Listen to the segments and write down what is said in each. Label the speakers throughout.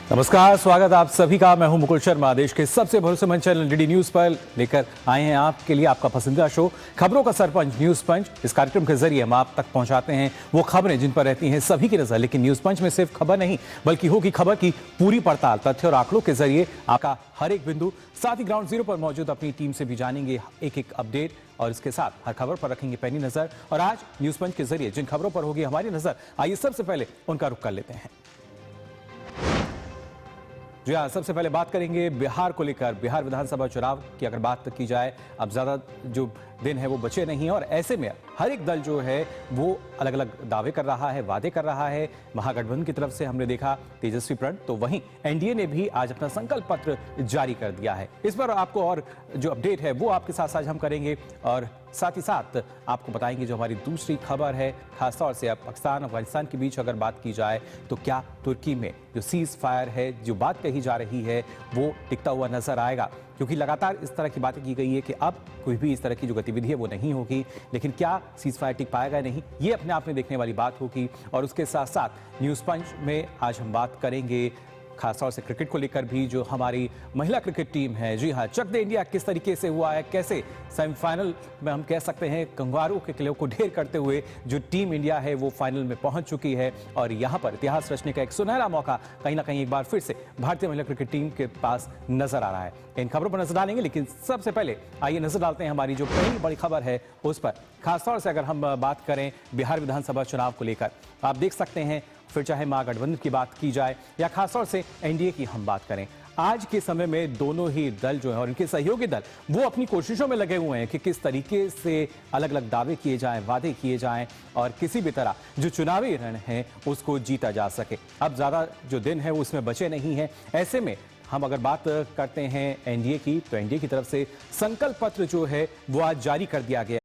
Speaker 1: नमस्कार, स्वागत आप सभी का। मैं हूं मुकुल शर्मा। देश के सबसे भरोसेमंद चैनल डीडी न्यूज पर लेकर आए हैं आपके लिए आपका पसंदीदा शो खबरों का सरपंच न्यूज पंच। इस कार्यक्रम के जरिए हम आप तक पहुंचाते हैं वो खबरें जिन पर रहती हैं सभी की नजर। लेकिन न्यूज पंच में सिर्फ खबर नहीं बल्कि होगी खबर की पूरी पड़ताल, तथ्य और आंकड़ों के जरिए आपका हर एक बिंदु। साथ ही ग्राउंड जीरो पर मौजूद अपनी टीम से भी जानेंगे एक एक अपडेट और इसके साथ हर खबर पर रखेंगे पैनी नजर। और आज न्यूज पंच के जरिए जिन खबरों पर होगी हमारी नजर, आइए सबसे पहले उनका रुख कर लेते हैं। जी हाँ, सबसे पहले बात करेंगे बिहार को लेकर। बिहार विधानसभा चुनाव की अगर बात की जाए, अब ज्यादा जो दिन है वो बचे नहीं है और ऐसे में हर एक दल जो है वो अलग अलग दावे कर रहा है, वादे कर रहा है। महागठबंधन की तरफ से हमने देखा तेजस्वी प्रण, तो वहीं एनडीए ने भी आज अपना संकल्प पत्र जारी कर दिया है। इस पर आपको और जो अपडेट है वो आपके साथ साझा हम करेंगे और साथ ही साथ आपको बताएंगे जो हमारी दूसरी खबर है। खासतौर से अब पाकिस्तान अफगानिस्तान के बीच अगर बात की जाए तो क्या तुर्की में जो सीज फायर है, जो बात कही जा रही है, वो टिकता हुआ नजर आएगा? क्योंकि लगातार इस तरह की बातें की गई है कि अब कोई भी इस तरह की जो गतिविधि है वो नहीं होगी, लेकिन क्या सीज फायर टिक पाएगा नहीं, ये अपने आप में देखने वाली बात होगी। और उसके साथ साथ न्यूज पंच में आज हम बात करेंगे खासतौर से क्रिकेट को लेकर भी। जो हमारी महिला क्रिकेट टीम है, जी हाँ, चक दे इंडिया किस तरीके से हुआ है, कैसे सेमीफाइनल में हम कह सकते हैं कंगारू के किले को ढेर करते हुए जो टीम इंडिया है वो फाइनल में पहुंच चुकी है। और यहां पर इतिहास रचने का एक सुनहरा मौका कहीं ना कहीं एक बार फिर से भारतीय महिला क्रिकेट टीम के पास नजर आ रहा है। इन खबरों पर नजर डालेंगे, लेकिन सबसे पहले आइए नजर डालते हैं हमारी जो पहली बड़ी खबर है उस पर। खासतौर से अगर हम बात करें बिहार विधानसभा चुनाव को लेकर, आप देख सकते हैं फिर चाहे महागठबंधन की बात की जाए या खासतौर से एनडीए की हम बात करें, आज के समय में दोनों ही दल जो है और इनके सहयोगी दल वो अपनी कोशिशों में लगे हुए हैं कि किस तरीके से अलग अलग दावे किए जाएं, वादे किए जाएं और किसी भी तरह जो चुनावी रण है उसको जीता जा सके। अब ज्यादा जो दिन है वो उसमें बचे नहीं है। ऐसे में हम अगर बात करते हैं एनडीए की, तो एनडीए की तरफ से संकल्प पत्र जो है वो आज जारी कर दिया गया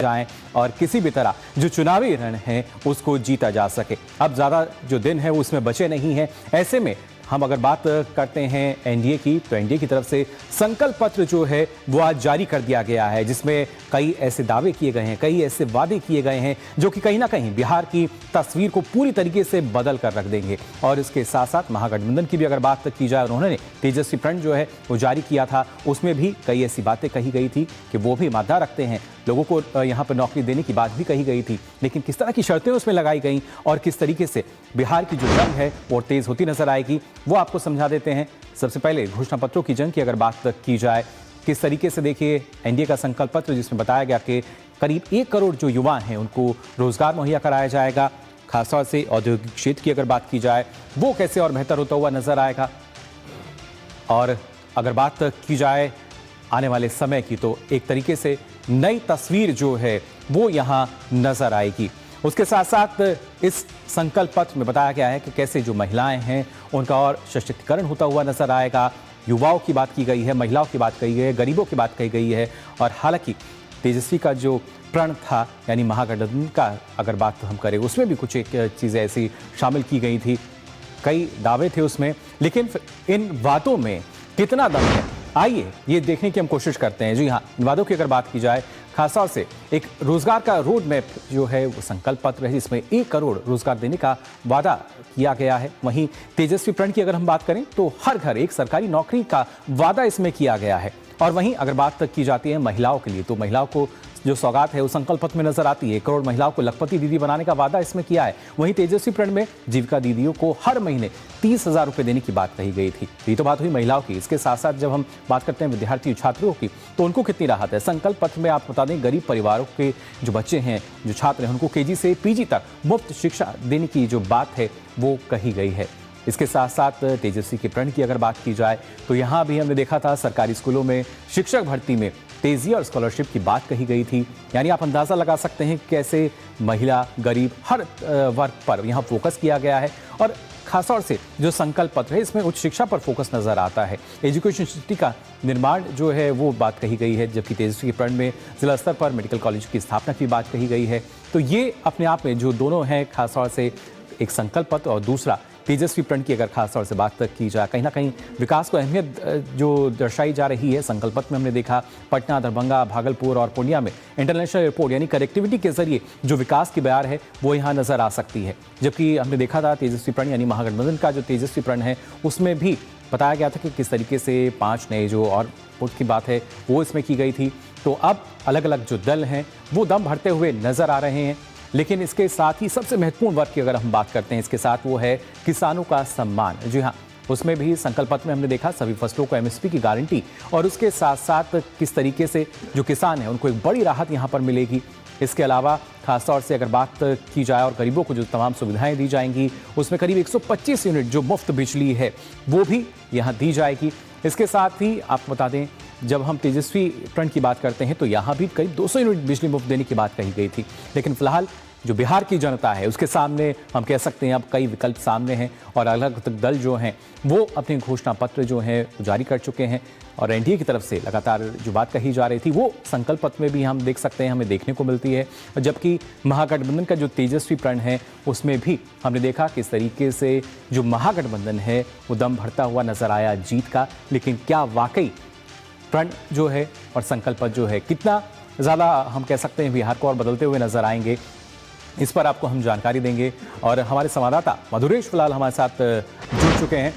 Speaker 1: जाएं और किसी भी तरह जो चुनावी रण है उसको जीता जा सके। अब ज्यादा जो दिन है वो उसमें बचे नहीं है। ऐसे में हम अगर बात करते हैं एनडीए की, तो एनडीए की तरफ से संकल्प पत्र जो है वो आज जारी कर दिया गया है, जिसमें कई ऐसे दावे किए गए हैं, कई ऐसे वादे किए गए हैं जो कि कहीं ना कहीं बिहार की तस्वीर को पूरी तरीके से बदल कर रख देंगे। और इसके साथ साथ महागठबंधन की भी अगर बात की जाए, उन्होंने तेजस्वी प्रण जो है वो जारी किया था, उसमें भी कई ऐसी बातें कही गई थी कि वो भी मादा रखते हैं, लोगों को यहाँ पर नौकरी देने की बात भी कही गई थी। लेकिन किस तरह की शर्तें उसमें लगाई गई और किस तरीके से बिहार की जो जंग है वो तेज होती नजर आएगी, वो आपको समझा देते हैं। सबसे पहले घोषणा पत्रों की जंग की अगर बात की जाए, किस तरीके से देखिए एनडीए का संकल्प पत्र, जिसमें बताया गया कि करीब 1 करोड़ जो युवा हैं उनको रोजगार मुहैया कराया जाएगा। खासतौर से औद्योगिक क्षेत्र की अगर बात की जाए वो कैसे और बेहतर होता हुआ नजर आएगा। और अगर बात की जाए आने वाले समय की, तो एक तरीके से नई तस्वीर जो है वो यहाँ नजर आएगी। उसके साथ साथ इस संकल्प पत्र में बताया गया है कि कैसे जो महिलाएं हैं उनका और सशक्तिकरण होता हुआ नजर आएगा। युवाओं की बात की गई है, महिलाओं की बात कही गई है, गरीबों की बात कही गई है। और हालांकि तेजस्वी का जो प्रण था, यानी महागठबंधन का अगर बात हम करें, उसमें भी कुछ एक चीज़ें ऐसी शामिल की गई थी, कई दावे थे उसमें, लेकिन इन वादों में कितना दम है, आइए ये देखने की हम कोशिश करते हैं। जी हाँ, वादों की अगर बात की जाए, खासतौर से एक रोजगार का रोड मैप जो है वो संकल्प पत्र है, जिसमें 1 करोड़ रोजगार देने का वादा किया गया है। वहीं तेजस्वी प्रण की अगर हम बात करें तो हर घर एक सरकारी नौकरी का वादा इसमें किया गया है। और वहीं अगर बात की जाती है महिलाओं के लिए, तो महिलाओं को जो सौगात है वो संकल्प पत्र में नजर आती है। 1 करोड़ महिलाओं को लखपति दीदी बनाने का वादा इसमें किया है। वहीं तेजस्वी प्रण में जीविका दीदियों को हर महीने 30,000 रुपए देने की बात कही गई थी। ये तो बात हुई महिलाओं की। इसके साथ साथ जब हम बात करते हैं विद्यार्थी छात्रों की, तो उनको कितनी राहत है। संकल्प पत्र में आप बता दें, गरीब परिवारों के जो बच्चे हैं, जो छात्र हैं, उनको केजी से पीजी तक मुफ्त शिक्षा देने की जो बात है वो कही गई है। इसके साथ साथ तेजस्वी के प्रण की अगर बात की जाए, तो यहाँ भी हमने देखा था सरकारी स्कूलों में शिक्षक भर्ती में तेजी और स्कॉलरशिप की बात कही गई थी। यानी आप अंदाजा लगा सकते हैं कैसे महिला, गरीब, हर वर्ग पर यहाँ फोकस किया गया है। और खासतौर से जो संकल्प पत्र है इसमें उच्च शिक्षा पर फोकस नजर आता है। एजुकेशन सिटी का निर्माण जो है वो बात कही गई है, जबकि तेजस्वी के प्रण में जिला स्तर पर मेडिकल कॉलेज की स्थापना की बात कही गई है। तो ये अपने आप में जो दोनों हैं, खासतौर से एक संकल्प पत्र और दूसरा तेजस्वी प्रण की अगर खास तौर से बात की जाए, कहीं ना कहीं विकास को अहमियत जो दर्शाई जा रही है, संकल्प पत्र में हमने देखा पटना, दरभंगा, भागलपुर और पूर्णिया में इंटरनेशनल एयरपोर्ट यानी कनेक्टिविटी के जरिए जो विकास की बयार है वो यहाँ नजर आ सकती है। जबकि हमने देखा था तेजस्वी प्रण यानी महागठबंधन का जो तेजस्वी प्रण है उसमें भी बताया गया था कि किस तरीके से 5 नए जो और पोस्ट की बात है वो इसमें की गई थी। तो अब अलग अलग जो दल हैं वो दम भरते हुए नजर आ रहे हैं। लेकिन इसके साथ ही सबसे महत्वपूर्ण वर्ग की अगर हम बात करते हैं इसके साथ, वो है किसानों का सम्मान। जी हाँ, उसमें भी संकल्प पत्र में हमने देखा सभी फसलों को एमएसपी की गारंटी और उसके साथ साथ किस तरीके से जो किसान हैं उनको एक बड़ी राहत यहाँ पर मिलेगी। इसके अलावा खासतौर से अगर बात की जाए और गरीबों को जो तमाम सुविधाएं दी जाएंगी उसमें करीब 125 यूनिट जो मुफ्त बिजली है वो भी यहाँ दी जाएगी। इसके साथ ही आपको बता दें जब हम तेजस्वी प्रण की बात करते हैं तो यहाँ भी करीब 200 यूनिट बिजली मुफ्त देने की बात कही गई थी। लेकिन फिलहाल जो बिहार की जनता है उसके सामने हम कह सकते हैं अब कई विकल्प सामने हैं और अलग अलग दल जो हैं वो अपने घोषणा पत्र जो हैं जारी कर चुके हैं। और एनडीए की तरफ से लगातार जो बात कही जा रही थी वो संकल्प पत्र में भी हम देख सकते हैं, हमें देखने को मिलती है। जबकि महागठबंधन का जो तेजस्वी प्रण है उसमें भी हमने देखा किस तरीके से जो महागठबंधन है वो दम भरता हुआ नजर आया जीत का। लेकिन क्या वाकई प्रण जो है और संकल्प पत्र जो है कितना ज़्यादा हम कह सकते हैं बिहार को और बदलते हुए नजर आएंगे, इस पर आपको हम जानकारी देंगे। और हमारे संवाददाता मधुरेश फिलहाल हमारे साथ जुड़ चुके हैं।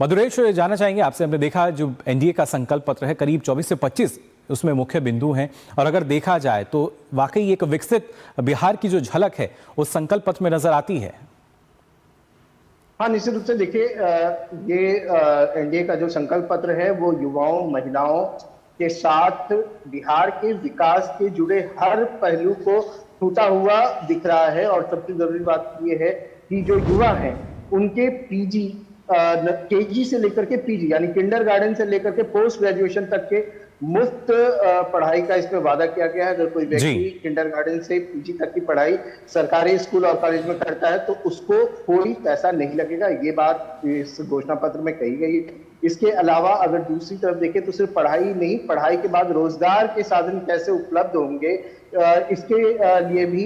Speaker 1: मधुरेश, जानना चाहेंगे आपसे, हमने देखा जो एनडीए का संकल्प पत्र है करीब 24 से 25 उसमें मुख्य बिंदु हैं और अगर देखा जाए तो वाकई एक विकसित बिहार की जो झलक है उस संकल्प पत्र में नजर आती है।
Speaker 2: हाँ, निश्चित रूप से देखिए ये एनडीए का जो संकल्प पत्र है वो युवाओं, महिलाओं के साथ बिहार के विकास के जुड़े हर पहलू को छूता हुआ दिख रहा है। और सबसे जरूरी बात यह है कि जो युवा हैं उनके पीजी, केजी से लेकर के पीजी यानी किंडरगार्टन से लेकर के पोस्ट ग्रेजुएशन तक के मुफ्त पढ़ाई का इसमें वादा किया गया है। अगर कोई व्यक्ति किंडरगार्टन से पीजी तक की पढ़ाई सरकारी स्कूल और कॉलेज में करता है तो उसको कोई पैसा नहीं लगेगा, ये बात इस घोषणा पत्र में कही गई है। इसके अलावा अगर दूसरी तरफ देखें तो सिर्फ पढ़ाई नहीं, पढ़ाई के बाद रोजगार के साधन कैसे उपलब्ध होंगे इसके लिए भी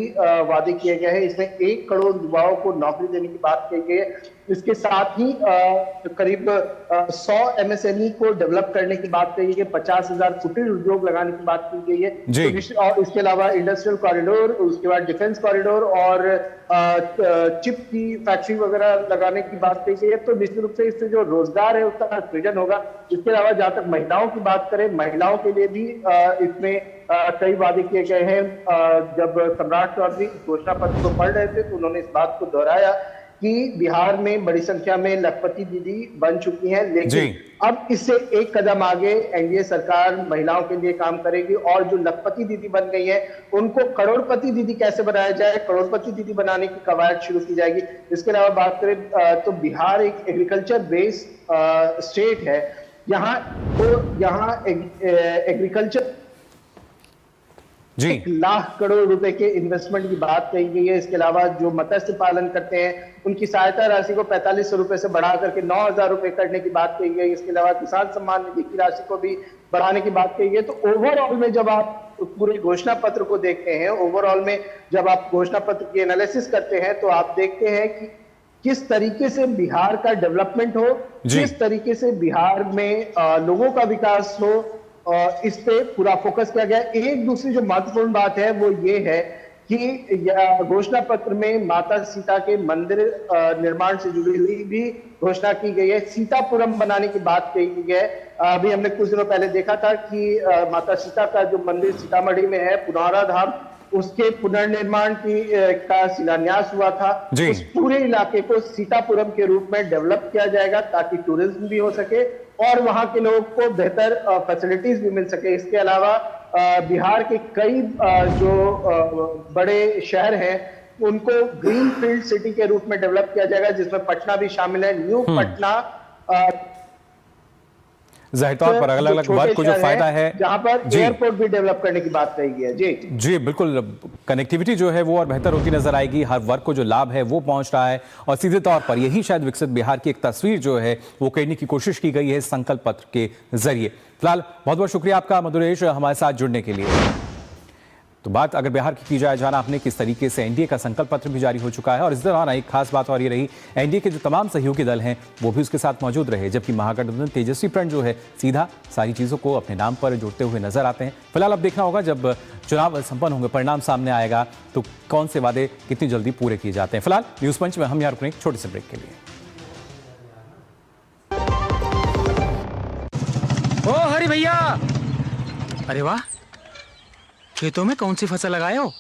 Speaker 2: वादे किए गए हैं। इसमें 1 करोड़ युवाओं को नौकरी देने की बात की गई है। इसके साथ ही करीब 100 एमएसएमई को डेवलप करने की बात कही गई है, 50,000 कुटीर उद्योग लगाने की बात की गई है। तो और इसके अलावा इंडस्ट्रियल कॉरिडोर, उसके बाद डिफेंस कॉरिडोर और चिप की फैक्ट्री वगैरह लगाने की बात कही गई है। तो निश्चित रूप से इससे जो रोजगार है उसका सृजन होगा। इसके अलावा जहां तक महिलाओं की बात करें, महिलाओं के लिए भी इसमें कई वादे किए गए हैं। जब सम्राट चौधरी घोषणा पत्र को पढ़ रहे थे तो उन्होंने इस बात को दोहराया कि बिहार में बड़ी संख्या में लखपति दीदी बन चुकी हैं, लेकिन अब इससे एक कदम आगे एनडीए सरकार महिलाओं के लिए काम करेगी और जो लखपति दीदी बन गई है उनको करोड़पति दीदी कैसे बनाया जाए, करोड़पति दीदी बनाने की कवायद शुरू की जाएगी। इसके अलावा बात करें तो बिहार एक एग्रीकल्चर बेस्ड स्टेट है। यहाँ एग्रीकल्चर 1 लाख करोड़ रुपए के इन्वेस्टमेंट की बात कही गई है। इसके अलावा जो मत्स्य पालन करते हैं उनकी सहायता राशि को 4500 रुपए से बढ़ा करके 9,000 रुपए करने की बात कही गई। इसके अलावा किसान सम्मान निधि की राशि को भी बढ़ाने की बात कही गई। तो ओवरऑल में जब आप पूरे घोषणा पत्र को देखते हैं, ओवरऑल में जब आप घोषणा पत्र की एनालिसिस करते हैं तो आप देखते हैं कि किस तरीके से बिहार का डेवलपमेंट हो, किस तरीके से बिहार में लोगों का विकास हो, इस पे पूरा फोकस किया गया। एक दूसरी जो महत्वपूर्ण बात है वो ये है कि घोषणा पत्र में माता सीता के मंदिर निर्माण से जुड़ी हुई भी घोषणा की गई है। सीतापुरम बनाने की बात कही गई है। अभी हमने कुछ दिनों पहले देखा था कि माता सीता का जो मंदिर सीतामढ़ी में है, पुनौरा धाम, उसके पुनर्निर्माण का शिलान्यास हुआ था। उस पूरे इलाके को सीतापुरम के रूप में डेवलप किया जाएगा ताकि टूरिज्म भी हो सके और वहां के लोगों को बेहतर फैसिलिटीज भी मिल सके। इसके अलावा बिहार के कई जो बड़े शहर हैं उनको ग्रीन फील्ड सिटी के रूप में डेवलप किया जाएगा, जिसमें पटना भी शामिल है। न्यू पटना
Speaker 1: जाहिर तौर पर अलग अलग वर्ग को जो फायदा है,
Speaker 2: जहां पर एयरपोर्ट भी डेवलप करने की बात कही गई है। जी
Speaker 1: बिल्कुल, कनेक्टिविटी जो है वो और बेहतर होती नजर आएगी, हर वर्ग को जो लाभ है वो पहुंच रहा है और सीधे तौर पर यही शायद विकसित बिहार की एक तस्वीर जो है वो करने की कोशिश की गई है संकल्प पत्र के जरिए। फिलहाल बहुत बहुत शुक्रिया आपका मधुरेश हमारे साथ जुड़ने के लिए। तो बात अगर बिहार की जाए, जाना आपने किस तरीके से एनडीए का संकल्प पत्र भी जारी हो चुका है और इस दौरान एक खास बात और ये रही, एनडीए के जो तमाम सहयोगी दल हैं वो भी उसके साथ मौजूद रहे, जबकि महागठबंधन तेजस्वी फ्रंट जो है सीधा सारी चीज़ों को अपने नाम पर जोड़ते हुए नजर आते हैं। फिलहाल अब देखना होगा जब चुनाव संपन्न होंगे, परिणाम सामने आएगा तो कौन से वादे कितनी जल्दी पूरे किए जाते हैं। फिलहाल न्यूज पंच में हम यहाँ रुकने एक छोटे से ब्रेक के लिए।
Speaker 3: ओ हरी भैया, अरे वाह, खेतों में कौन सी फसल लगाए हो?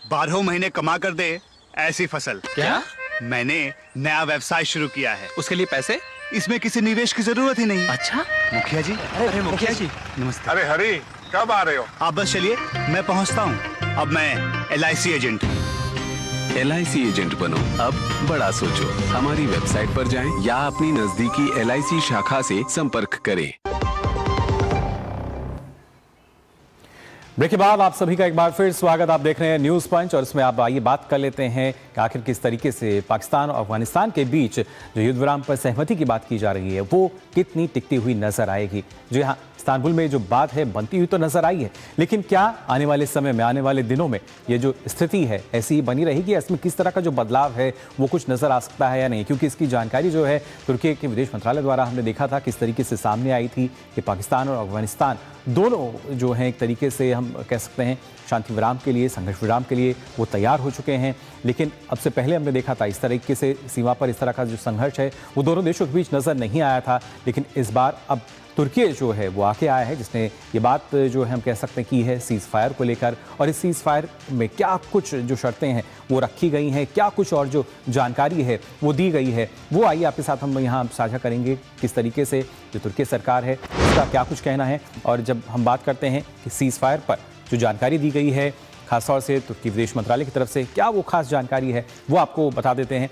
Speaker 4: 12 महीने कमा कर दे ऐसी फसल।
Speaker 3: क्या?
Speaker 4: मैंने नया व्यवसाय शुरू किया है।
Speaker 3: उसके लिए पैसे?
Speaker 4: इसमें किसी निवेश की जरूरत ही नहीं।
Speaker 3: अच्छा,
Speaker 4: मुखिया जी।
Speaker 3: अरे मुखिया जी
Speaker 4: नमस्ते।
Speaker 5: अरे हरी, कब आ रहे हो?
Speaker 4: आप बस चलिए, मैं पहुंचता हूं। अब मैं LIC एजेंट हूं।
Speaker 6: LIC एजेंट बनो, अब बड़ा सोचो। हमारी वेबसाइट पर जाएं या अपनी नजदीकी LIC शाखा से संपर्क करें।
Speaker 1: ब्रेक के बाद आप सभी का एक बार फिर स्वागत। आप देख रहे हैं न्यूज पंच और इसमें आप आइए बात कर लेते हैं कि आखिर किस तरीके से पाकिस्तान और अफगानिस्तान के बीच जो युद्ध विराम पर सहमति की बात की जा रही है वो कितनी टिकती हुई नजर आएगी। जो यहाँ इस्तांबुल में जो बात है बनती हुई तो नजर आई है, लेकिन क्या आने वाले समय में, आने वाले दिनों में ये जो स्थिति है ऐसी ही बनी रहेगी, इसमें किस तरह का जो बदलाव है वो कुछ नजर आ सकता है या नहीं? क्योंकि इसकी जानकारी जो है तुर्की के विदेश मंत्रालय द्वारा हमने देखा था किस तरीके से सामने आई थी कि पाकिस्तान और अफगानिस्तान दोनों जो हैं एक तरीके से हम कह सकते हैं शांति विराम के लिए, संघर्ष विराम के लिए वो तैयार हो चुके हैं। लेकिन अब से पहले हमने देखा था इस तरीके से सीमा पर इस तरह का जो संघर्ष है वो दोनों देशों के बीच नजर नहीं आया था। लेकिन इस बार अब तुर्की जो है वो आके आया है, जिसने ये बात जो है हम कह सकते हैं की है सीज फायर को लेकर, और इस सीज फायर में क्या कुछ जो शर्तें हैं वो रखी गई हैं, क्या कुछ और जो जानकारी है वो दी गई है, वो आइए आपके साथ हम यहाँ साझा करेंगे। किस तरीके से जो तुर्की सरकार है उसका क्या कुछ कहना है, और जब हम बात करते हैं कि सीज फायर पर जो जानकारी दी गई है खासतौर से तुर्की विदेश मंत्रालय की तरफ से, क्या वो खास जानकारी है वो आपको बता देते हैं।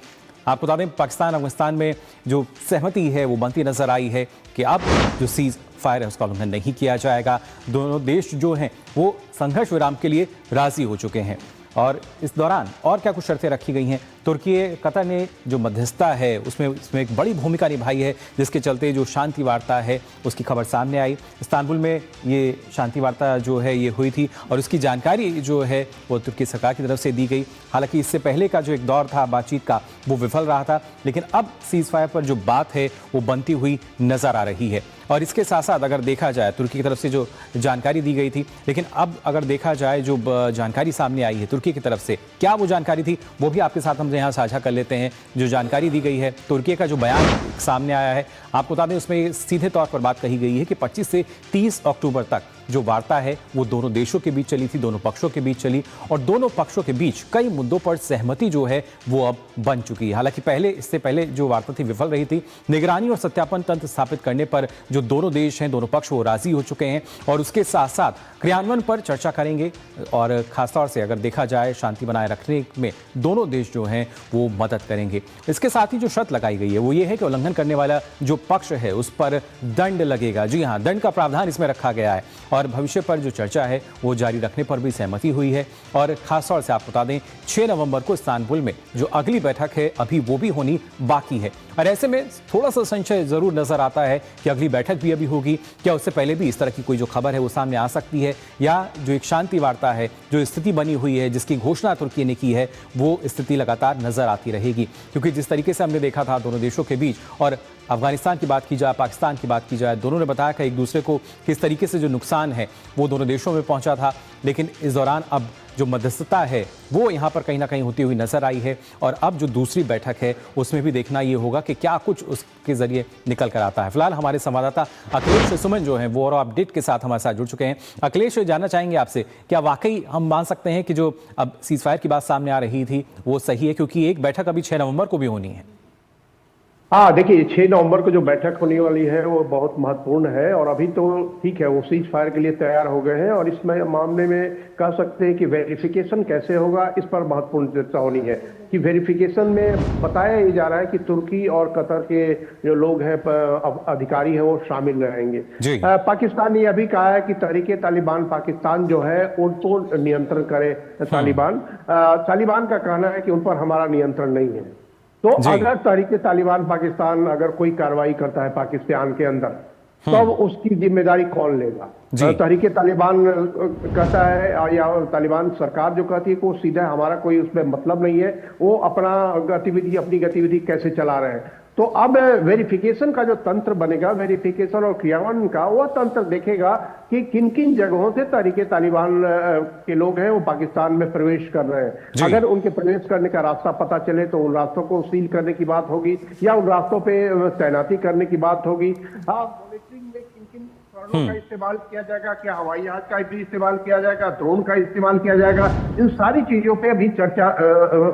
Speaker 1: आपको बता दें पाकिस्तान अफगानिस्तान में जो सहमति है वो बनती नजर आई है कि अब जो सीज फायर है उसका उल्लंघन नहीं किया जाएगा। दोनों देश जो हैं वो संघर्ष विराम के लिए राजी हो चुके हैं। और इस दौरान और क्या कुछ शर्तें रखी गई हैं, तुर्की कतर ने जो मध्यस्थता है उसमें एक बड़ी भूमिका निभाई है, जिसके चलते जो शांति वार्ता है उसकी खबर सामने आई। इस्तांबुल में ये शांति वार्ता जो है ये हुई थी और उसकी जानकारी जो है वो तुर्की सरकार की तरफ से दी गई। हालांकि इससे पहले का जो एक दौर था बातचीत का वो विफल रहा था, लेकिन अब सीज फायर पर जो बात है वो बनती हुई नजर आ रही है। और इसके साथ साथ अगर देखा जाए तुर्की की तरफ से जो जानकारी दी गई थी, लेकिन अब अगर देखा जाए जो जानकारी सामने आई है तुर्की की तरफ से, क्या वो जानकारी थी वो भी आपके साथ हम यहाँ साझा कर लेते हैं। जो जानकारी दी गई है, तुर्की का जो बयान सामने आया है, आपको बता दें उसमें सीधे तौर पर बात कही गई है कि 25 से 30 अक्टूबर तक जो वार्ता है वो दोनों देशों के बीच चली थी, दोनों पक्षों के बीच चली, और दोनों पक्षों के बीच कई मुद्दों पर सहमति जो है वो अब बन चुकी है। हालांकि इससे पहले जो वार्ता थी विफल रही थी। निगरानी और सत्यापन तंत्र स्थापित करने पर जो दोनों देश हैं, दोनों पक्ष वो राजी हो चुके हैं, और उसके साथ साथ क्रियान्वयन पर चर्चा करेंगे। और खासतौर से अगर देखा जाए शांति बनाए रखने में दोनों देश जो हैं वो मदद करेंगे। इसके साथ ही जो शर्त लगाई गई है वो ये है कि उल्लंघन करने वाला जो पक्ष है उस पर दंड लगेगा। जी हाँ, दंड का प्रावधान इसमें रखा गया है, और भविष्य पर जो चर्चा है वो जारी रखने पर भी सहमति हुई है। और खासतौर से आपको बता दें 6 नवंबर को इस्तांबुल में जो अगली बैठक है अभी वो भी होनी बाकी है। और ऐसे में थोड़ा सा संशय जरूर नजर आता है कि अगली बैठक भी अभी होगी, क्या उससे पहले भी इस तरह की कोई जो खबर है वो सामने आ सकती है, या जो एक शांति वार्ता है, जो स्थिति बनी हुई है जिसकी घोषणा तुर्की ने की है, वो स्थिति लगातार नजर आती रहेगी। क्योंकि जिस तरीके से हमने देखा था दोनों देशों के बीच, और अफगानिस्तान की बात की जाए, पाकिस्तान की बात की जाए, दोनों ने बताया कि एक दूसरे को किस तरीके से जो नुकसान है वो दोनों देशों में पहुंचा था। लेकिन इस दौरान अब जो मध्यस्थता है वो यहाँ पर कहीं ना कहीं होती हुई नजर आई है, और अब जो दूसरी बैठक है उसमें भी देखना ये होगा कि क्या कुछ उसके जरिए निकल कर आता है। फिलहाल हमारे संवाददाता अखिलेश सुमन जो हैं वो और अपडेट के साथ हमारे साथ जुड़ चुके हैं। अखिलेश, जानना चाहेंगे आपसे, क्या वाकई हम मान सकते हैं कि जो अब सीज फायर की बात सामने आ रही थी वो सही है, क्योंकि एक बैठक अभी 6 नवंबर को भी होनी है?
Speaker 5: हाँ, देखिए 6 नवंबर को जो बैठक होने वाली है वो बहुत महत्वपूर्ण है, और अभी तो ठीक है वो सीज फायर के लिए तैयार हो गए हैं, और इस मामले में कह सकते हैं कि वेरिफिकेशन कैसे होगा इस पर महत्वपूर्ण चर्चा होनी है। कि वेरिफिकेशन में बताया ये जा रहा है कि तुर्की और कतर के जो लोग हैं अधिकारी हैं वो शामिल रहेंगे। पाकिस्तान ने अभी कहा है कि तहरीके तालिबान पाकिस्तान जो है उनको नियंत्रण करे। तालिबान का कहना है कि उन पर हमारा नियंत्रण नहीं है। तो अगर तहरीके तालिबान पाकिस्तान अगर कोई कार्रवाई करता है पाकिस्तान के अंदर, तब उसकी जिम्मेदारी कौन लेगा? तहरीके तालिबान कहता है या तालिबान सरकार जो कहती है कि वो सीधा हमारा कोई उसमें मतलब नहीं है, वो अपनी गतिविधि कैसे चला रहे हैं। तो अब वेरिफिकेशन का जो तंत्र बनेगा, वेरिफिकेशन और क्रियान्वयन का वो तंत्र देखेगा कि किन किन जगहों से तहरीके तालिबान के लोग हैं वो पाकिस्तान में प्रवेश कर रहे हैं। अगर उनके प्रवेश करने का रास्ता पता चले तो उन रास्तों को सील करने की बात होगी या उन रास्तों पे तैनाती करने की बात होगी। मॉनिटरिंग में किन किन उपकरणों का इस्तेमाल किया जाएगा, क्या हवाई जहाज का भी इस्तेमाल किया जाएगा, ड्रोन का इस्तेमाल किया जाएगा, इन सारी चीजों पे अभी चर्चा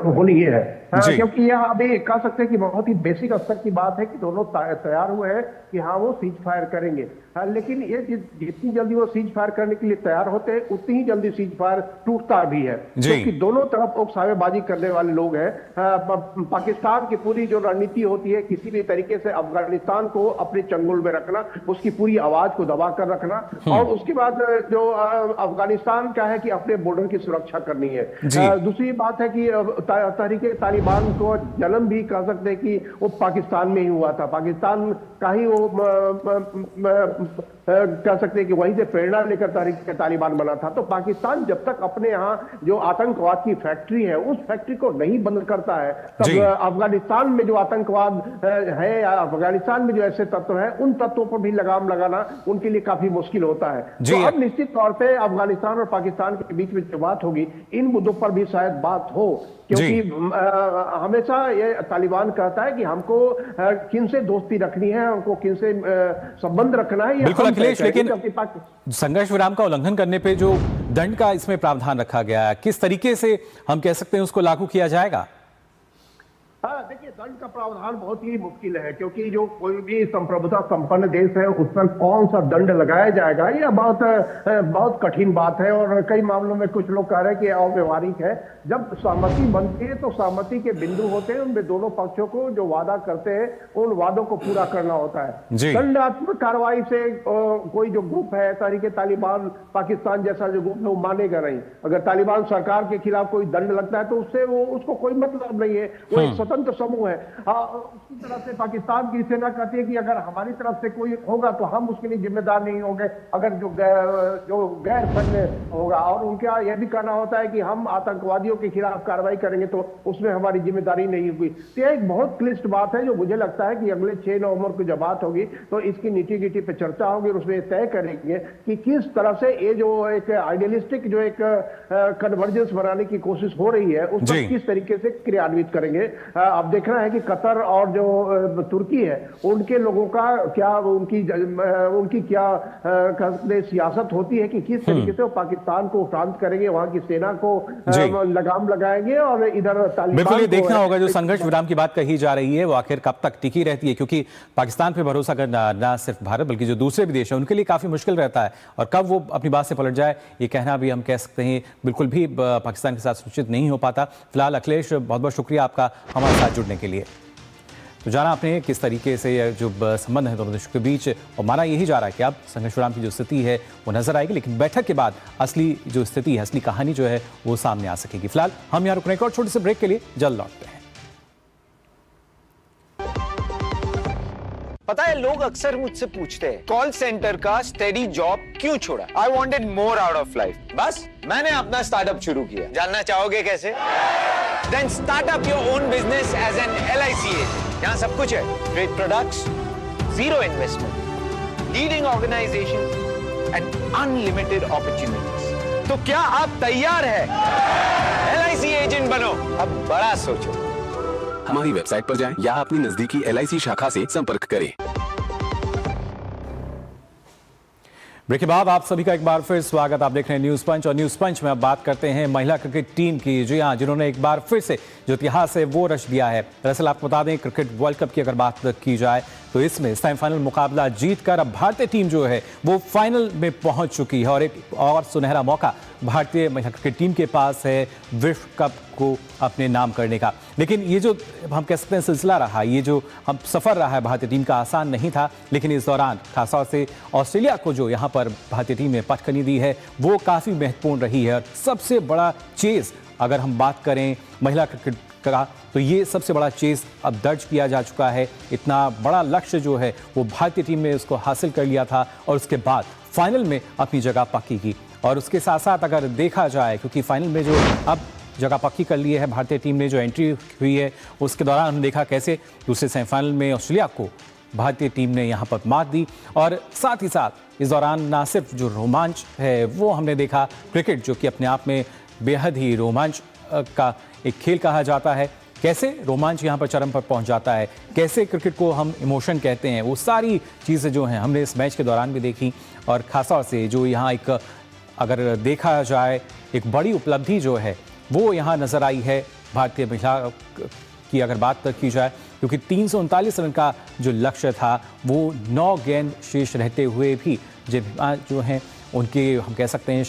Speaker 5: होनी है। क्योंकि यह अभी कह सकते हैं कि बहुत ही बेसिक स्तर की बात है कि दोनों तैयार हुए हैं कि हाँ वो सीज फायर करेंगे। लेकिन ये जितनी जल्दी वो सीज फायर करने के लिए तैयार होते हैं उतनी ही जल्दी सीज फायर टूटता भी है, क्योंकि दोनों तरफ उकसावेबाजी करने वाले लोग हैं। पाकिस्तान की पूरी जो रणनीति होती है किसी भी तरीके से अफगानिस्तान को अपने चंगुल में रखना, उसकी पूरी आवाज को दबा कर रखना, और उसके बाद जो अफगानिस्तान का है कि अपने बॉर्डर की सुरक्षा करनी है। दूसरी बात है कि तहरीके तालिबान को जन्म भी कह सकते हैं कि वो पाकिस्तान में ही हुआ था, पाकिस्तान का ही वो कह सकते हैं कि वहीं से प्रेरणा लेकर तहरीके तालिबान बना था। तो पाकिस्तान जब तक अपने यहाँ जो आतंकवाद की फैक्ट्री है उस फैक्ट्री को नहीं बंद करता है, तब अफगानिस्तान में जो आतंकवाद है या अफगानिस्तान में जो ऐसे तत्व हैं उन तत्वों पर भी लगाम लगाना उनके लिए काफी मुश्किल होता है। तो अब निश्चित तौर पर अफगानिस्तान और पाकिस्तान के बीच में जो बात होगी इन मुद्दों पर भी शायद बात हो, क्योंकि हमेशा ये तालिबान कहता है कि हमको किन से दोस्ती रखनी है, हमको किन से संबंध रखना है।
Speaker 1: बिल्कुल अखिलेश, लेकिन संघर्ष विराम का उल्लंघन करने पे जो दंड का इसमें प्रावधान रखा गया है, किस तरीके से हम कह सकते हैं उसको लागू किया जाएगा?
Speaker 5: हाँ देखिए, दंड का प्रावधान बहुत ही मुश्किल है, क्योंकि जो कोई भी संप्रभुता संपन्न देश है उस पर कौन सा दंड लगाया जाएगा यह बहुत कठिन बात है। और कई मामलों में कुछ लोग कह रहे हैं कि अव्यवहारिक है। जब सहमति बनती है तो सहमति के बिंदु होते हैं, उनमें दोनों पक्षों को जो वादा करते हैं उन वादों को पूरा करना होता है। दंडात्मक कार्रवाई से कोई जो ग्रुप है तहरीके तालिबान पाकिस्तान जैसा जो ग्रुप है वो मानेगा नहीं। अगर तालिबान सरकार के खिलाफ कोई दंड लगता है तो उससे उसको कोई मतलब नहीं है, वो एक स्वतंत्र समूह है। उसकी तरफ से पाकिस्तान की सेना कहती है कि अगर हमारी तरफ से कोई होगा तो हम उसके लिए जिम्मेदार नहीं होंगे, अगर जो गैर सैन्य होगा। और उनका यह भी कहना होता है कि हम आतंकवादियों के खिलाफ कार्रवाई करेंगे तो उसमें हमारी जिम्मेदारी नहीं होगी। तो एक बहुत क्लिष्ट बात है जो मुझे लगता है कि अगले 6 नवंबर को जब बात होगी तो इसकी नीति गिटी पे चर्चा होगी और उसमें तय करेंगे कि किस तरह से ये जो एक आइडियलिस्टिक जो एक कन्वर्जेंस बनाने की कोशिश हो रही है उस पर किस तरीके से क्रियान्वित करेंगे। अब देखना है कि कतर और जो तुर्की है उनके लोगों का क्या उनकी क्या सियासत होती है कि किस तरीके से वो पाकिस्तान को शांत करेंगे, वहां की सेना को लगाम लगाएंगे और इधर तालिबान।
Speaker 1: बिल्कुल ये देखना होगा जो संघर्ष विराम की बात कही जा रही है वो आखिर कब तक टिकी रहती है, क्योंकि पाकिस्तान पे भरोसा करना ना सिर्फ भारत बल्कि जो दूसरे भी देश है उनके लिए काफी मुश्किल रहता है, और कब वो अपनी बात से पलट जाए ये कहना भी हम कह सकते हैं बिल्कुल भी पाकिस्तान के साथ सुनिश्चित नहीं हो पाता। फिलहाल अखिलेश बहुत बहुत शुक्रिया आपका हमारे साथ जुड़ने के लिए। तो जाना आपने किस तरीके से जो संबंध है दोनों देशों के बीच, और माना यही जा रहा है कि अब संघर्ष विराम की जो स्थिति है वो नजर आएगी, लेकिन बैठक के बाद असली जो स्थिति है, असली कहानी जो है वो सामने आ सकेगी। फिलहाल हम यहाँ रुकने एक और छोटे से ब्रेक के लिए जल्द लौटते हैं।
Speaker 7: पता है लोग अक्सर मुझसे पूछते हैं कॉल सेंटर का स्टेडी जॉब क्यों छोड़ा? I wanted more out of life. बस मैंने अपना स्टार्टअप शुरू किया। जानना चाहोगे कैसे? Then start up your own business as an LIC agent. यहाँ सब कुछ है, great products, zero investment, leading organization and unlimited opportunities. तो क्या आप तैयार हैं? LIC एजेंट बनो, अब बड़ा सोचो।
Speaker 6: हमारी वेबसाइट पर जाएं या अपनी नजदीकी LIC शाखा से संपर्क करें।
Speaker 1: ब्रेक के बाद आप सभी का एक बार फिर स्वागत। आप देख रहे हैं न्यूज पंच, और न्यूज पंच में अब बात करते हैं महिला क्रिकेट टीम की। जी हाँ, जिन्होंने एक बार फिर से जो इतिहास है वो रच दिया है। दरअसल आपको बता दें क्रिकेट वर्ल्ड कप की अगर बात की जाए तो इसमें सेमीफाइनल मुकाबला जीतकर अब भारतीय टीम जो है वो फाइनल में पहुंच चुकी है, और एक और सुनहरा मौका भारतीय महिला क्रिकेट टीम के पास है विश्व कप को अपने नाम करने का। लेकिन ये जो हम कह सकते हैं सिलसिला रहा, ये जो हम सफर रहा है भारतीय टीम का, आसान नहीं था। लेकिन इस दौरान खासतौर से ऑस्ट्रेलिया को जो यहाँ पर भारतीय टीम ने पटखनी दी है वो काफ़ी महत्वपूर्ण रही है। और सबसे बड़ा चेज़ अगर हम बात करें महिला क्रिकेट कहा तो ये सबसे बड़ा चेस अब दर्ज किया जा चुका है। इतना बड़ा लक्ष्य जो है वो भारतीय टीम ने उसको हासिल कर लिया था और उसके बाद फाइनल में अपनी जगह पक्की की। और उसके साथ साथ अगर देखा जाए, क्योंकि फाइनल में जो अब जगह पक्की कर ली है भारतीय टीम ने, जो एंट्री हुई है उसके दौरान हमने देखा कैसे दूसरे सेमीफाइनल में ऑस्ट्रेलिया को भारतीय टीम ने यहाँ पर मात दी। और साथ ही साथ इस दौरान ना सिर्फ जो रोमांच है वो हमने देखा, क्रिकेट जो कि अपने आप में बेहद ही रोमांच का एक खेल कहा जाता है, कैसे रोमांच यहाँ पर चरम पर पहुँच जाता है, कैसे क्रिकेट को हम इमोशन कहते हैं, वो सारी चीज़ें जो हैं हमने इस मैच के दौरान भी देखी। और खासतौर से जो यहाँ एक अगर देखा जाए एक बड़ी उपलब्धि जो है वो यहाँ नज़र आई है भारतीय महिला की अगर बात की जाए, क्योंकि 339 रन का जो लक्ष्य था वो 9 गेंद शेष रहते हुए भी जो हैं उनके हम कह सकते हैं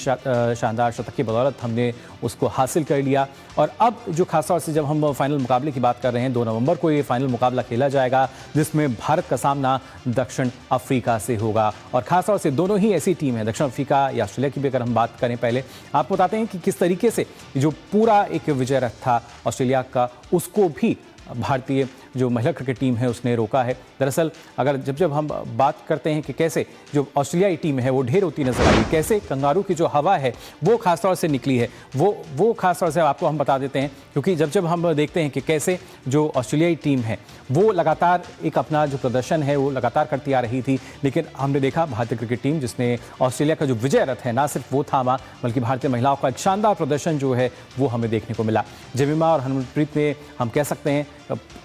Speaker 1: शानदार शतक की बदौलत हमने उसको हासिल कर लिया। और अब जो खासतौर से जब हम फाइनल मुकाबले की बात कर रहे हैं, 2 नवंबर को ये फाइनल मुकाबला खेला जाएगा जिसमें भारत का सामना दक्षिण अफ्रीका से होगा। और खासतौर से दोनों ही ऐसी टीम है, दक्षिण अफ्रीका या ऑस्ट्रेलिया की भी अगर हम बात करें, पहले आपको बताते हैं कि किस तरीके से जो पूरा एक विजय रथ था ऑस्ट्रेलिया का उसको भी भारतीय जो महिला क्रिकेट टीम है उसने रोका है। दरअसल अगर जब हम बात करते हैं कि कैसे जो ऑस्ट्रेलियाई टीम है वो ढेर होती नजर आई, कैसे कंगारू की जो हवा है वो खासतौर से निकली है, वो खासतौर से आपको हम बता देते हैं, क्योंकि जब हम देखते हैं कि कैसे जो ऑस्ट्रेलियाई टीम है वो लगातार एक अपना जो प्रदर्शन है वो लगातार करती आ रही थी, लेकिन हमने देखा भारतीय क्रिकेट टीम जिसने ऑस्ट्रेलिया का जो विजय रथ है ना सिर्फ वो थामा, बल्कि भारतीय महिलाओं का एक शानदार प्रदर्शन जो है वो हमें देखने को मिला। जेमिमा और हरमनप्रीत ने हम कह सकते हैं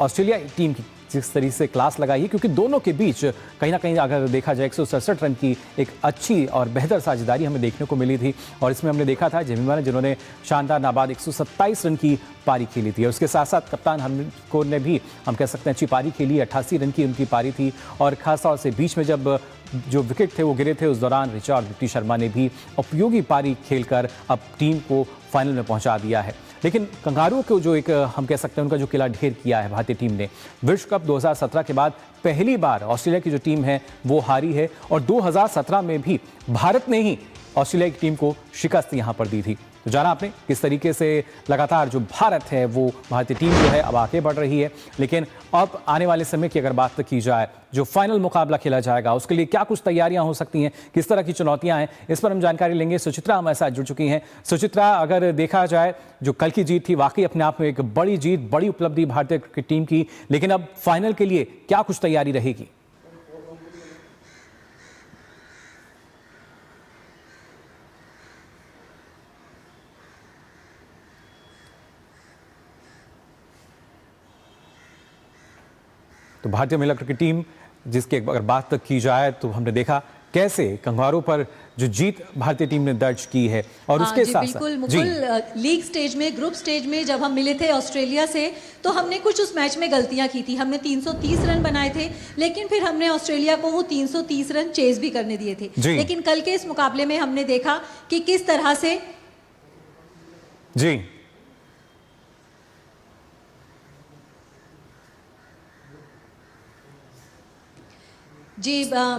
Speaker 1: ऑस्ट्रेलिया टीम की जिस तरीके से क्लास लगाई है, क्योंकि दोनों के बीच कहीं ना कहीं अगर देखा जाए 167 रन की एक अच्छी और बेहतर साझेदारी हमें देखने को मिली थी। और इसमें हमने देखा था जेमिमा ने जिन्होंने शानदार नाबाद 127 रन की पारी खेली थी, और उसके साथ साथ कप्तान हरमनप्रीत कौर ने भी हम कह सकते हैं अच्छी पारी खेली, 88 रन की उनकी पारी थी। और खासतौर से बीच में जब जो विकेट थे वो गिरे थे उस दौरान ऋचा और दीप्ति शर्मा ने भी उपयोगी पारी खेलकर अब टीम को फाइनल में पहुंचा दिया है। लेकिन कंगारुओं को जो एक हम कह सकते हैं उनका जो किला ढेर किया है भारतीय टीम ने, विश्व कप 2017 के बाद पहली बार ऑस्ट्रेलिया की जो टीम है वो हारी है, और 2017 में भी भारत ने ही ऑस्ट्रेलिया की टीम को शिकस्त यहां पर दी थी। तो जाना आपने किस तरीके से लगातार जो भारत है वो भारतीय टीम जो है अब आगे बढ़ रही है। लेकिन अब आने वाले समय की अगर बात की जाए, जो फाइनल मुकाबला खेला जाएगा उसके लिए क्या कुछ तैयारियां हो सकती हैं, किस तरह की चुनौतियां हैं, इस पर हम जानकारी लेंगे। सुचित्रा हमारे साथ जुड़ चुकी हैं। सुचित्रा, अगर देखा जाए जो कल की जीत थी वाकई अपने आप में एक बड़ी जीत, बड़ी उपलब्धि भारतीय क्रिकेट टीम की, लेकिन अब फाइनल के लिए क्या कुछ तैयारी रहेगी? तो भारतीय महिला क्रिकेट टीम जिसकी अगर बात की जाए तो हमने देखा कैसे कंगारू पर जो जीत भारतीय टीम ने दर्ज की है, और उसके साथ
Speaker 8: बिल्कुल मुकुल, लीग स्टेज में, ग्रुप स्टेज में जब हम मिले थे ऑस्ट्रेलिया से तो हमने कुछ उस मैच में गलतियां की थी। हमने 330 रन बनाए थे, लेकिन फिर हमने ऑस्ट्रेलिया को वो 330 रन चेज भी करने दिए थे। लेकिन कल के इस मुकाबले में हमने देखा कि किस तरह से जी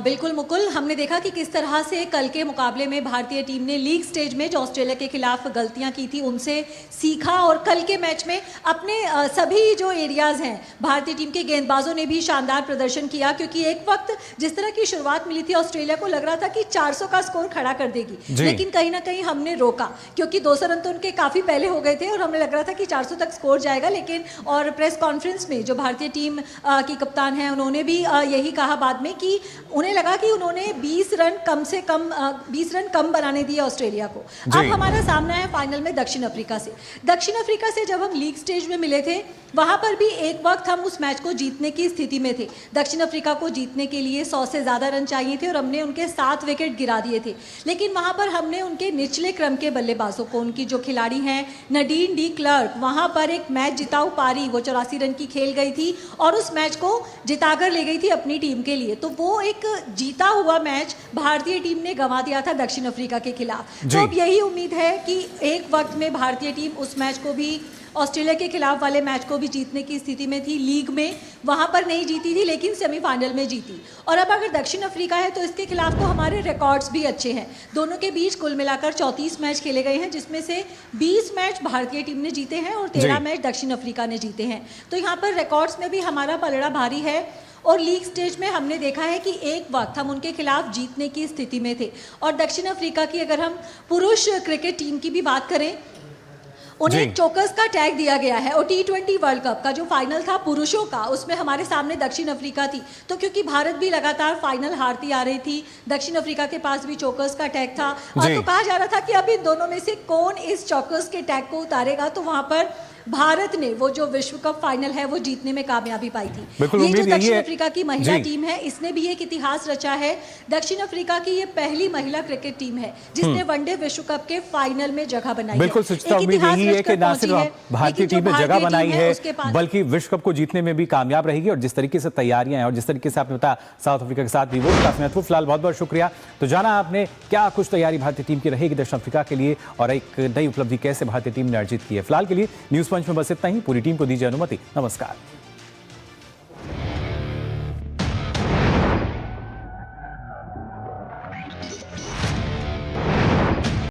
Speaker 8: बिल्कुल मुकुल, हमने देखा कि किस तरह से कल के मुकाबले में भारतीय टीम ने लीग स्टेज में जो ऑस्ट्रेलिया के खिलाफ गलतियां की थी उनसे सीखा, और कल के मैच में अपने सभी जो एरियाज हैं भारतीय टीम के गेंदबाजों ने भी शानदार प्रदर्शन किया। क्योंकि एक वक्त जिस तरह की शुरुआत मिली थी ऑस्ट्रेलिया को, लग रहा था कि 400 का स्कोर खड़ा कर देगी, लेकिन कहीं ना कहीं हमने रोका, क्योंकि 200 रन तो उनके काफ़ी पहले हो गए थे और हमें लग रहा था कि 400 तक स्कोर जाएगा। लेकिन और प्रेस कॉन्फ्रेंस में जो भारतीय टीम की कप्तान है उन्होंने भी यही कहा बाद में कि उन्हें लगा कि उन्होंने 20 रन कम बनाने दिए ऑस्ट्रेलिया को। अब हमारा सामना है फाइनल में दक्षिण अफ्रीका से। दक्षिण अफ्रीका से जब हम लीग स्टेज में मिले थे वहां पर भी एक वक्त हम उस मैच को जीतने की स्थिति में थे। दक्षिण अफ्रीका को जीतने के लिए 100 से ज़्यादा रन चाहिए थे और हमने उनके 7 विकेट गिरा दिए थे। लेकिन वहां पर हमने उनके निचले क्रम के बल्लेबाजों को, उनकी जो खिलाड़ी हैं नडीन डी क्लर्क, वहां पर एक मैच जिताऊ पारी वो 84 रन की खेल गई थी और उस मैच को जिताकर ले गई थी अपनी टीम के लिए। तो वो एक जीता हुआ मैच भारतीय टीम ने गंवा दिया था दक्षिण अफ्रीका के खिलाफ। तो अब यही उम्मीद है कि एक वक्त में भारतीय टीम उस मैच को भी, ऑस्ट्रेलिया के खिलाफ वाले मैच को भी जीतने की स्थिति में थी। लीग में वहां पर नहीं जीती थी, लेकिन सेमीफाइनल में जीती। और अब अगर दक्षिण अफ्रीका है तो इसके खिलाफ तो हमारे रिकॉर्ड्स भी अच्छे हैं। दोनों के बीच कुल मिलाकर 34 मैच खेले गए हैं, जिसमें से 20 मैच भारतीय टीम ने जीते हैं और 13 मैच दक्षिण अफ्रीका ने जीते हैं। तो यहाँ पर रिकॉर्ड्स में भी हमारा पलड़ा भारी है। और लीग स्टेज में हमने देखा है कि एक वक्त हम उनके खिलाफ जीतने की स्थिति में थे। और दक्षिण अफ्रीका की अगर हम पुरुष क्रिकेट टीम की भी बात करें, उन्हें चोकर्स का टैग दिया गया है। और T20 वर्ल्ड कप का जो फाइनल था पुरुषों का, उसमें हमारे सामने दक्षिण अफ्रीका थी। तो क्योंकि भारत भी लगातार फाइनल हारती आ रही थी, दक्षिण अफ्रीका के पास भी चोकर्स का टैग था। और तो कहा जा रहा था कि अब इन दोनों में से कौन इस चोकर्स के टैग को उतारेगा। तो वहां पर भारत ने वो जो विश्व कप फाइनल है वो जीतने में कामयाबी पाई थी। ये जो दक्षिण अफ्रीका की महिला टीम है, इसने भी एक इतिहास रचा है। दक्षिण अफ्रीका की ये पहली महिला क्रिकेट टीम है जिसने वनडे विश्व कप के फाइनल में जगह बनाई।
Speaker 1: बिल्कुल सुचिता, उम्मीद यही है कि ना सिर्फ भारतीय टीम ने जगह बनाई है बल्कि विश्व कप को जीतने में भी कामयाब रहेगी। और जिस तरीके से तैयारियां हैं और जिस तरीके से आपने बताया साउथ अफ्रीका के साथ भी, वो काफी महत्वपूर्ण। फिलहाल बहुत बहुत शुक्रिया। तो जाना आपने क्या कुछ तैयारी भारतीय टीम की रहेगी दक्षिण अफ्रीका के लिए और एक नई उपलब्धि कैसे भारतीय टीम ने अर्जित की है। फिलहाल के लिए न्यूज पंच में बस इतना ही। पूरी टीम को दीजिए अनुमति। नमस्कार।